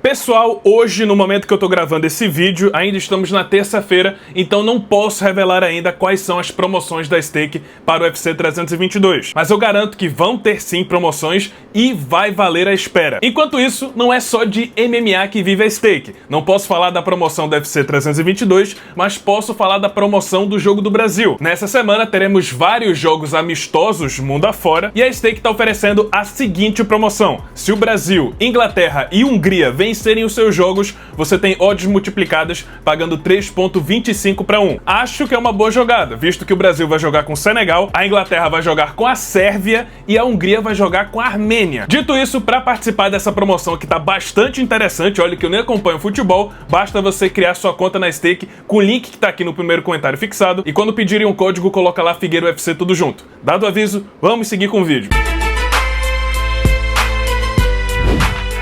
Pessoal, hoje, no momento que eu tô gravando esse vídeo, ainda estamos na terça-feira, então não posso revelar ainda quais são as promoções da Stake para o UFC 322. Mas eu garanto que vão ter sim promoções e vai valer a espera. Enquanto isso, não é só de MMA que vive a Stake. Não posso falar da promoção do UFC 322, mas posso falar da promoção do Jogo do Brasil. Nessa semana teremos vários jogos amistosos mundo afora e a Stake tá oferecendo a seguinte promoção. Se o Brasil, Inglaterra e Hungria vencerem os seus jogos, você tem odds multiplicadas pagando 3,25 para 1. Acho que é uma boa jogada, visto que o Brasil vai jogar com o Senegal, a Inglaterra vai jogar com a Sérvia e a Hungria vai jogar com a Armênia. Dito isso, para participar dessa promoção que tá bastante interessante, olha que eu nem acompanho futebol, basta você criar sua conta na Stake com o link que tá aqui no primeiro comentário fixado e quando pedirem um código, coloca lá Figueiro UFC tudo junto. Dado o aviso, vamos seguir com o vídeo.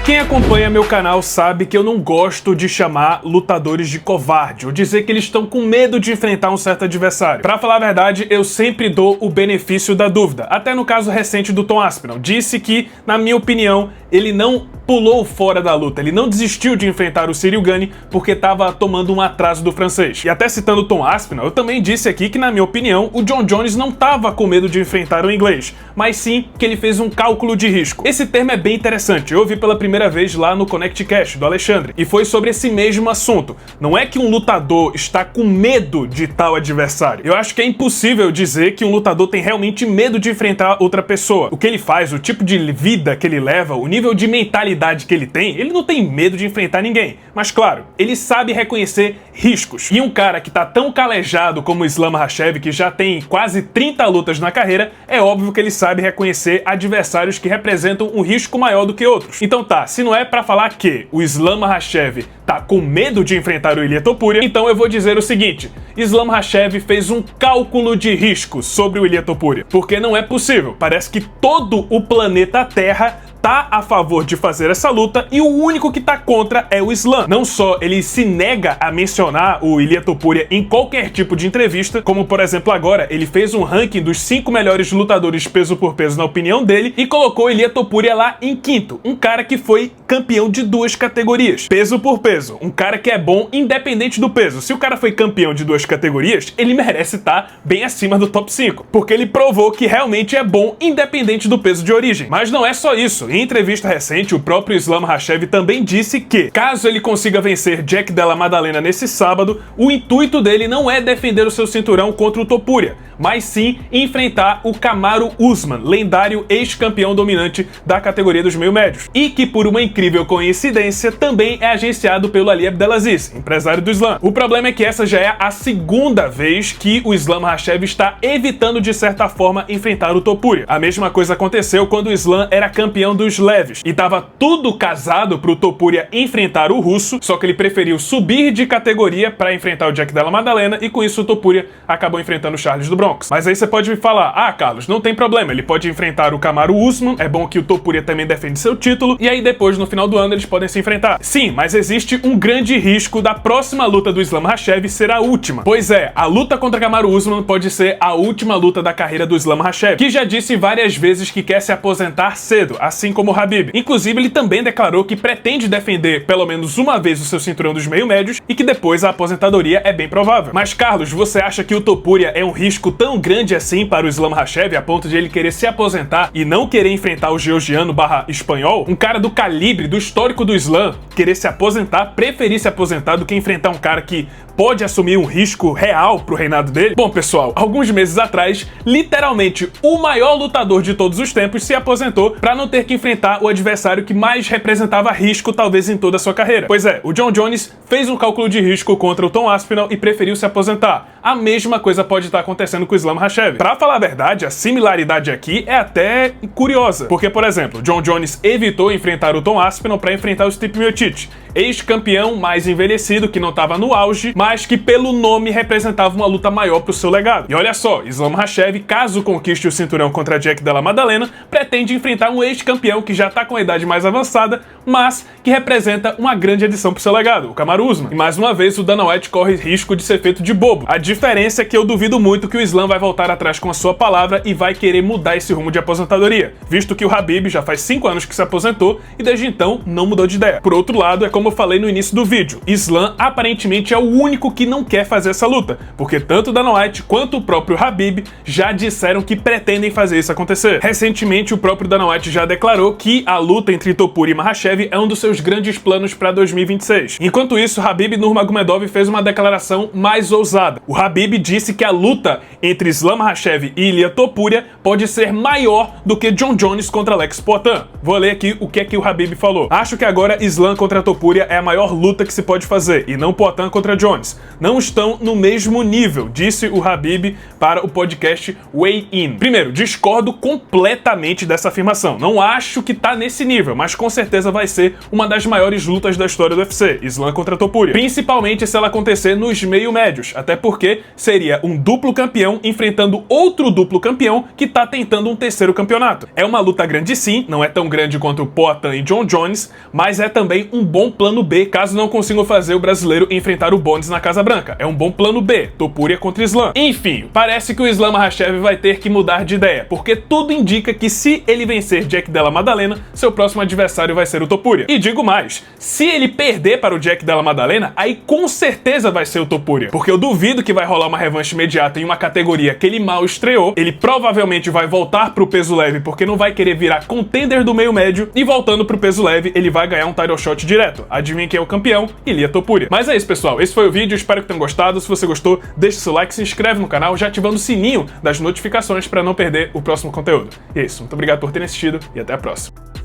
Quem acompanha meu canal sabe que eu não gosto de chamar lutadores de covarde, ou dizer que eles estão com medo de enfrentar um certo adversário. Pra falar a verdade, eu sempre dou o benefício da dúvida. Até no caso recente do Tom Aspinall, disse que, na minha opinião, ele não pulou fora da luta, ele não desistiu de enfrentar o Ciryl Gane porque estava tomando um atraso do francês. E até citando o Tom Aspinall, eu também disse aqui que, na minha opinião, o Jon Jones não estava com medo de enfrentar o inglês, mas sim que ele fez um cálculo de risco. Esse termo é bem interessante, eu ouvi pela primeira vez lá no Connect Cash, do Alexandre, e foi sobre esse mesmo assunto. Não é que um lutador está com medo de tal adversário. Eu acho que é impossível dizer que um lutador tem realmente medo de enfrentar outra pessoa. O que ele faz, o tipo de vida que ele leva, o nível de mentalidade que ele tem, ele não tem medo de enfrentar ninguém. Mas claro, ele sabe reconhecer riscos. E um cara que tá tão calejado como o Islam Makhachev, que já tem quase 30 lutas na carreira, é óbvio que ele sabe reconhecer adversários que representam um risco maior do que outros. Então tá, se não é pra falar que o Islam Makhachev tá com medo de enfrentar o Ilia Topuria, então eu vou dizer o seguinte: Islam Makhachev fez um cálculo de risco sobre o Ilia Topuria. Porque não é possível. Parece que todo o planeta Terra tá a favor de fazer essa luta e o único que tá contra é o Islam. Não só ele se nega a mencionar o Ilia Topuria em qualquer tipo de entrevista, como por exemplo agora, ele fez um ranking dos 5 melhores lutadores peso por peso na opinião dele e colocou o Ilia Topuria lá em quinto. Um cara que foi campeão de 2 categorias, peso por peso. Um cara que é bom independente do peso. Se o cara foi campeão de 2 categorias, ele merece estar bem acima do top 5, porque ele provou que realmente é bom independente do peso de origem. Mas não é só isso. Em entrevista recente, o próprio Islam Makhachev também disse que, caso ele consiga vencer Jack Della Maddalena nesse sábado, o intuito dele não é defender o seu cinturão contra o Topuria, mas sim enfrentar o Kamaru Usman, lendário ex-campeão dominante da categoria dos meio-médios, e que, por uma incrível coincidência, também é agenciado pelo Ali Abdelaziz, empresário do Islam. O problema é que essa já é a segunda vez que o Islam Makhachev está evitando, de certa forma, enfrentar o Topuria. A mesma coisa aconteceu quando o Islam era campeão dos leves, e tava tudo casado pro Topuria enfrentar o russo, só que ele preferiu subir de categoria para enfrentar o Jack Della Maddalena, e com isso o Topuria acabou enfrentando o Charles do Bronx. Mas aí você pode me falar: ah, Carlos, não tem problema, ele pode enfrentar o Kamaru Usman, é bom que o Topuria também defende seu título, e aí depois, no final do ano, eles podem se enfrentar. Sim, mas existe um grande risco da próxima luta do Islam Makhachev ser a última. Pois é, a luta contra Kamaru Usman pode ser a última luta da carreira do Islam Makhachev, que já disse várias vezes que quer se aposentar cedo, assim como o Khabib. Inclusive, ele também declarou que pretende defender pelo menos uma vez o seu cinturão dos meio-médios e que depois a aposentadoria é bem provável. Mas, Carlos, você acha que o Topuria é um risco tão grande assim para o Islam Makhachev a ponto de ele querer se aposentar e não querer enfrentar o georgiano / espanhol? Um cara do calibre, do histórico do Islam, querer se aposentar, preferir se aposentar do que enfrentar um cara que pode assumir um risco real pro reinado dele? Bom, pessoal, alguns meses atrás, literalmente o maior lutador de todos os tempos se aposentou para não ter que enfrentar o adversário que mais representava risco, talvez, em toda a sua carreira. Pois é, o Jon Jones fez um cálculo de risco contra o Tom Aspinall e preferiu se aposentar. A mesma coisa pode estar acontecendo com o Islam Makhachev. Pra falar a verdade, a similaridade aqui é até curiosa, porque, por exemplo, Jon Jones evitou enfrentar o Tom Aspinall para enfrentar o Stipe Miocic, ex-campeão mais envelhecido, que não estava no auge, mas que pelo nome representava uma luta maior pro seu legado. E olha só, Islam Makhachev, caso conquiste o cinturão contra Jack Della Maddalena, pretende enfrentar um ex-campeão campeão que já tá com a idade mais avançada, mas que representa uma grande adição pro seu legado, o Kamaru Usman. E mais uma vez o Dana White corre risco de ser feito de bobo. A diferença é que eu duvido muito que o Islam vai voltar atrás com a sua palavra e vai querer mudar esse rumo de aposentadoria, visto que o Khabib já faz 5 anos que se aposentou e desde então não mudou de ideia. Por outro lado, é como eu falei no início do vídeo, Islam aparentemente é o único que não quer fazer essa luta, porque tanto o Dana White quanto o próprio Khabib já disseram que pretendem fazer isso acontecer. Recentemente, o próprio Dana White já declarou que a luta entre Topuria e Makhachev é um dos seus grandes planos para 2026. Enquanto isso, Khabib Nurmagomedov fez uma declaração mais ousada. O Khabib disse que a luta entre Islam Makhachev e Ilia Topuria pode ser maior do que Jon Jones contra Alex Poatan. Vou ler aqui o que é que o Khabib falou. Acho que agora Islam contra Topuria é a maior luta que se pode fazer, e não Poatan contra Jones. Não estão no mesmo nível, disse o Khabib para o podcast Weigh In. Primeiro, discordo completamente dessa afirmação. Não acho que tá nesse nível, mas com certeza vai ser uma das maiores lutas da história do UFC, Islam contra Topuria. Principalmente se ela acontecer nos meio-médios, até porque seria um duplo campeão enfrentando outro duplo campeão que tá tentando um terceiro campeonato. É uma luta grande sim, não é tão grande quanto Poatan e Jon Jones, mas é também um bom plano B caso não consigam fazer o brasileiro enfrentar o Bones na Casa Branca. É um bom plano B, Topuria contra Islam. Enfim, parece que o Islam Makhachev vai ter que mudar de ideia, porque tudo indica que se ele vencer Jack Della Maddalena, seu próximo adversário vai ser o Topuria. E digo mais, se ele perder para o Jack Della Maddalena, aí com certeza vai ser o Topuria, porque eu duvido que vai rolar uma revanche imediata em uma categoria que ele mal estreou. Ele provavelmente vai voltar pro peso leve porque não vai querer virar contender do meio médio, e voltando pro peso leve ele vai ganhar um title shot direto. Adivinha quem é o campeão? Ilia Topuria. Mas é isso, pessoal, esse foi o vídeo, espero que tenham gostado. Se você gostou, deixa seu like, se inscreve no canal, já ativando o sininho das notificações para não perder o próximo conteúdo. E é isso, muito obrigado por terem assistido e até a próxima.